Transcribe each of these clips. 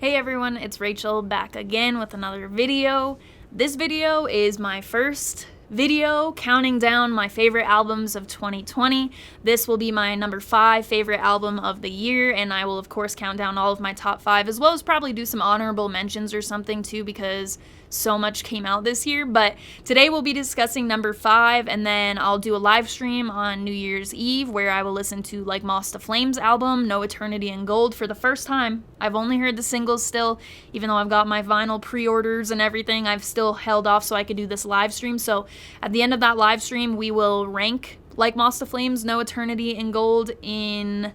Hey everyone, it's Rachel back again with another video. This video is my first video counting down my favorite albums of 2020. This will be my number 5 favorite album of the year, and I will of course count down all of my top 5 as well as probably do some honorable mentions or something too because so much came out this year. But today we'll be discussing number 5, and then I'll do a live stream on New Year's Eve where I will listen to like Moss to Flame's album, No Eternity in Gold, for the first time. I've only heard the singles still, even though I've got my vinyl pre-orders and everything. I've still held off so I could do this live stream. So at the end of that live stream, we will rank like Moss to Flame's No Eternity in Gold in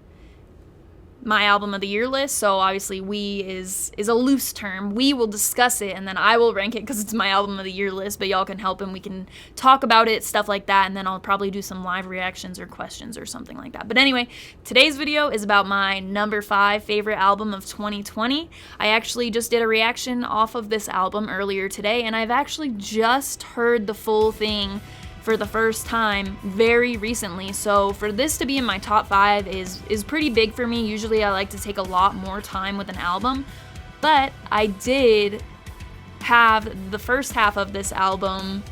my album of the year list. So obviously we is a loose term. We will discuss it and then I will rank it because it's my album of the year list, but y'all can help and we can talk about it, stuff like that, and then I'll probably do some live reactions or questions or something like that. But anyway, today's video is about my number 5 favorite album of 2020. I actually just did a reaction off of this album earlier today, and I've actually just heard the full thing for the first time very recently. So for this to be in my top 5 is pretty big for me. Usually I like to take a lot more time with an album, but I did have the first half of this album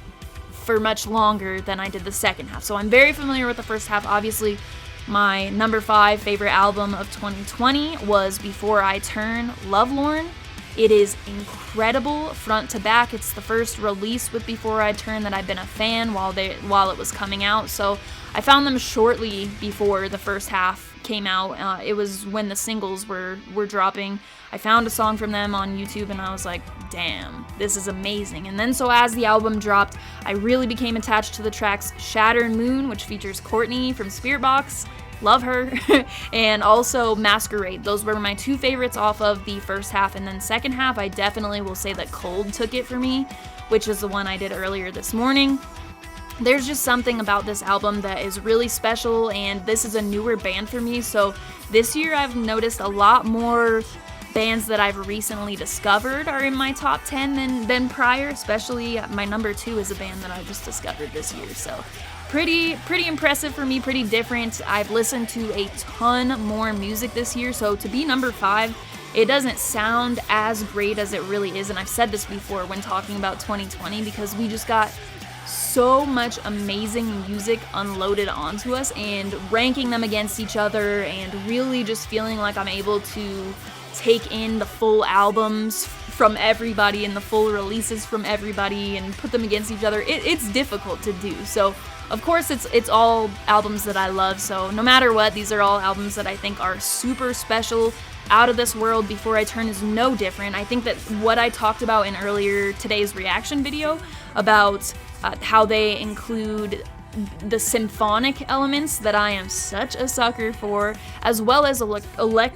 for much longer than I did the second half. So I'm very familiar with the first half. Obviously, my number 5 favorite album of 2020 was Before I Turn, Lovelorn. It is incredible front to back. It's the first release with Before I Turn that I've been a fan while it was coming out. So I found them shortly before the first half came out. It was when the singles were dropping. I found a song from them on YouTube and I was like, damn, this is amazing. And then so as the album dropped, I really became attached to the tracks Shattered Moon, which features Courtney from Spirit Box. Love her. And also Masquerade. Those were my 2 favorites off of the first half. And then second half, I definitely will say that Cold took it for me, which is the one I did earlier this morning. There's just something about this album that is really special, and this is a newer band for me. So this year I've noticed a lot more bands that I've recently discovered are in my top 10 than prior. Especially my number 2 is a band that I just discovered this year. So pretty impressive for me, pretty different. I've listened to a ton more music this year, so to be number 5, it doesn't sound as great as it really is. And I've said this before when talking about 2020 because we just got so much amazing music unloaded onto us, and ranking them against each other and really just feeling like I'm able to take in the full albums from everybody and the full releases from everybody and put them against each other. It's difficult to do. So of course it's all albums that I love, so no matter what, these are all albums that I think are super special, out of this world. Before I Turn is no different. I think that what I talked about in earlier today's reaction video about how they include the symphonic elements that I am such a sucker for, as well as electronic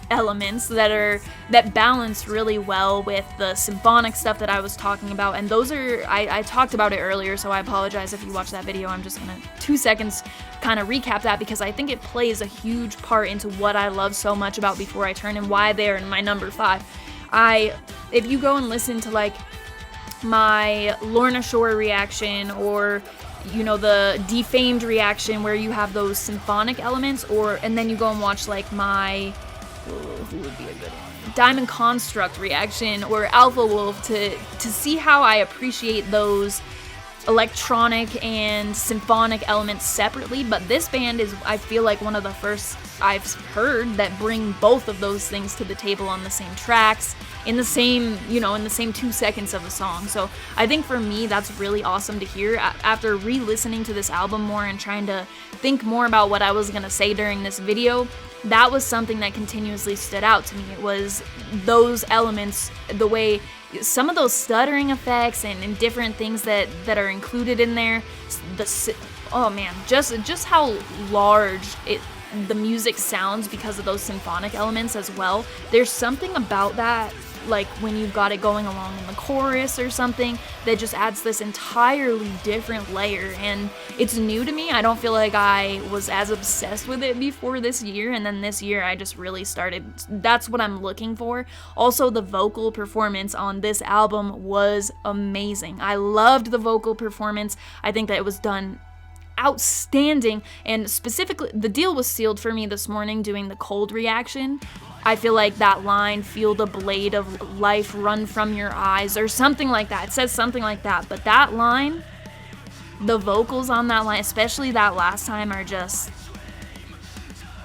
elements that balance really well with the symphonic stuff that I was talking about. And those are, I talked about it earlier, so I apologize if you watched that video. I'm just gonna 2 seconds kind of recap that because I think it plays a huge part into what I love so much about Before I Turn and why they're in my number 5. If you go and listen to like my Lorna Shore reaction, or you know, the Defamed reaction where you have those symphonic elements, and then you go and watch like my who would be a good one? Diamond Construct reaction or Alpha Wolf to see how I appreciate those electronic and symphonic elements separately. But this band is, I feel like, one of the first I've heard that bring both of those things to the table on the same tracks, in the same 2 seconds of a song. So I think for me that's really awesome to hear. After re-listening to this album more and trying to think more about what I was gonna say during this video, that was something that continuously stood out to me. It was those elements, the way some of those stuttering effects and different things that are included in there. Oh man, just how large the music sounds because of those symphonic elements as well. There's something about that, like when you've got it going along in the chorus or something, that just adds this entirely different layer, and it's new to me. I don't feel like I was as obsessed with it before this year, and then this year I just really started. That's what I'm looking for. Also, the vocal performance on this album was amazing. I loved the vocal performance. I think that it was done outstanding. And specifically, the deal was sealed for me this morning doing the cold reaction. I feel like that line, feel the blade of life run from your eyes, or something like that. It says something like that, but that line, the vocals on that line, especially that last time, are just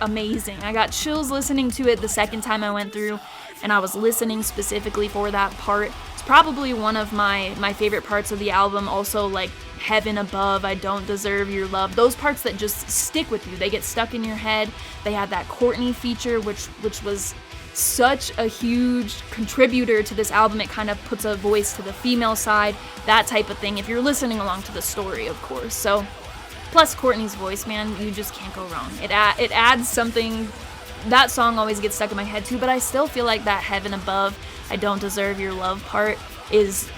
amazing. I got chills listening to it the second time I went through, and I was listening specifically for that part. It's probably one of my favorite parts of the album. Also, like Heaven Above, I Don't Deserve Your Love. Those parts that just stick with you. They get stuck in your head. They had that Courtney feature, which was such a huge contributor to this album. It kind of puts a voice to the female side, that type of thing, if you're listening along to the story, of course. So, plus Courtney's voice, man, you just can't go wrong. It adds something. That song always gets stuck in my head too, but I still feel like that Heaven Above, I Don't Deserve Your Love part is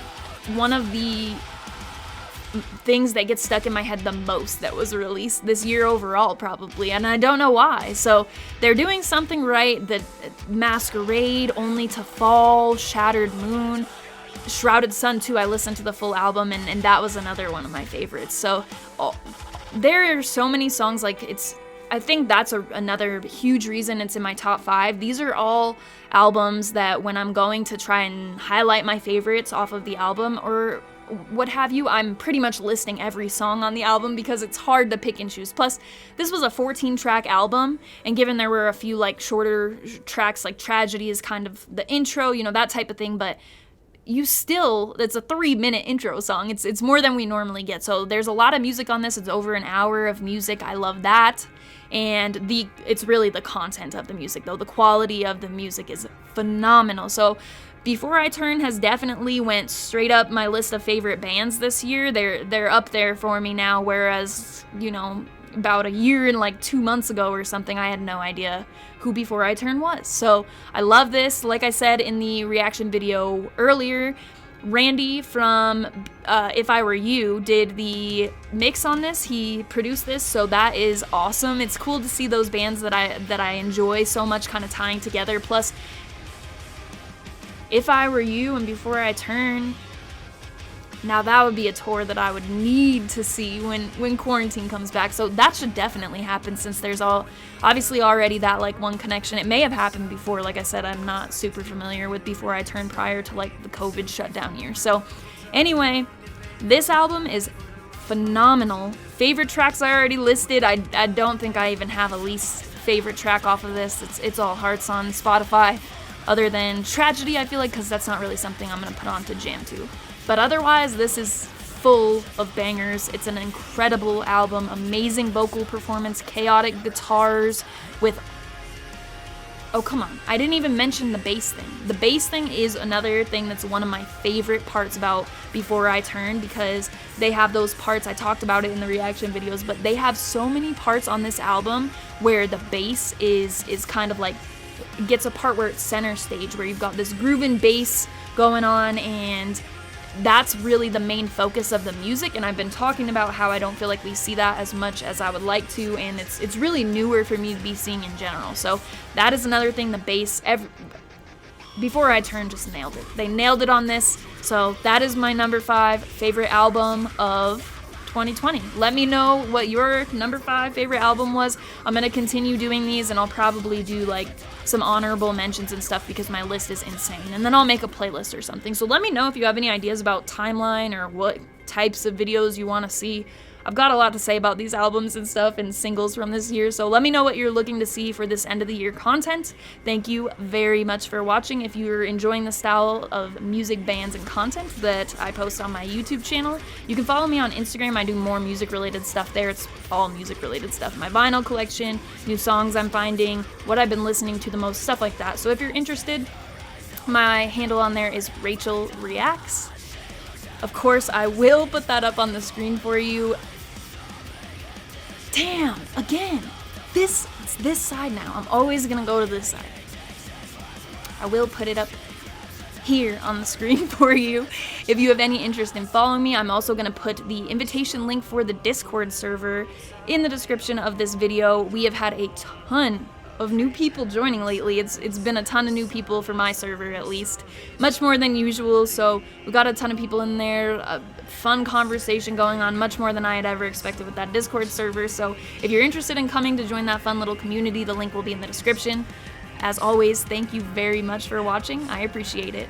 one of the things that gets stuck in my head the most that was released this year overall, probably, and I don't know why. So they're doing something right. The Masquerade, Only to Fall, Shattered Moon, Shrouded Sun too. I listened to the full album, and that was another one of my favorites. So there are so many songs, like I think that's another huge reason it's in my top 5. These are all albums that when I'm going to try and highlight my favorites off of the album or what have you, I'm pretty much listing every song on the album because it's hard to pick and choose. Plus, this was a 14-track album, and given there were a few like shorter tracks, like Tragedy is kind of the intro, you know, that type of thing, but it's a 3-minute intro song. It's more than we normally get. So there's a lot of music on this. It's over an hour of music. I love that. And it's really the content of the music, though. The quality of the music is phenomenal. So Before I Turn has definitely went straight up my list of favorite bands this year. They're up there for me now, whereas, you know, about a year and like 2 months ago or something, I had no idea who Before I Turn was. So I love this. Like I said in the reaction video earlier, Randy from If I Were You did the mix on this. He produced this, so that is awesome. It's cool to see those bands that I enjoy so much kind of tying together. Plus, If I Were You and Before I Turn, now that would be a tour that I would need to see when quarantine comes back. So that should definitely happen, since there's obviously already that like one connection. It may have happened before. Like I said, I'm not super familiar with Before I Turn prior to like the COVID shutdown year. So anyway, this album is phenomenal. Favorite tracks I already listed. I don't think I even have a least favorite track off of this. It's all hearts on Spotify, other than Tragedy, I feel like, because that's not really something I'm going to put on to jam to. But otherwise, this is full of bangers. It's an incredible album, amazing vocal performance, chaotic guitars with... Oh, come on. I didn't even mention the bass thing. The bass thing is another thing that's one of my favorite parts about Before I Turn, because they have those parts. I talked about it in the reaction videos, but they have so many parts on this album where the bass is kind of like... gets a part where it's center stage, where you've got this grooving bass going on, and that's really the main focus of the music. And I've been talking about how I don't feel like we see that as much as I would like to, and it's really newer for me to be seeing in general. So that is another thing. The bass, Before I Turn just nailed it. They nailed it on this. So that is my number 5 favorite album of 2020. Let me know what your number 5 favorite album was. I'm gonna continue doing these, and I'll probably do like some honorable mentions and stuff because my list is insane, and then I'll make a playlist or something. So let me know if you have any ideas about timeline or what types of videos you want to see. I've got a lot to say about these albums and stuff and singles from this year, so let me know what you're looking to see for this end of the year content. Thank you very much for watching. If you're enjoying the style of music, bands, and content that I post on my YouTube channel, you can follow me on Instagram. I do more music related stuff there. It's all music related stuff. My vinyl collection, new songs I'm finding, what I've been listening to the most, stuff like that. So if you're interested, my handle on there is Rachel Reacts. Of course, I will put that up on the screen for you. Damn, again, it's this side now. I'm always gonna go to this side. I will put it up here on the screen for you if you have any interest in following me. I'm also gonna put the invitation link for the Discord server in the description of this video. We have had a ton of new people joining lately. It's been a ton of new people for my server, at least. Much more than usual, so we got a ton of people in there, a fun conversation going on, much more than I had ever expected with that Discord server. So if you're interested in coming to join that fun little community, the link will be in the description. As always, thank you very much for watching. I appreciate it.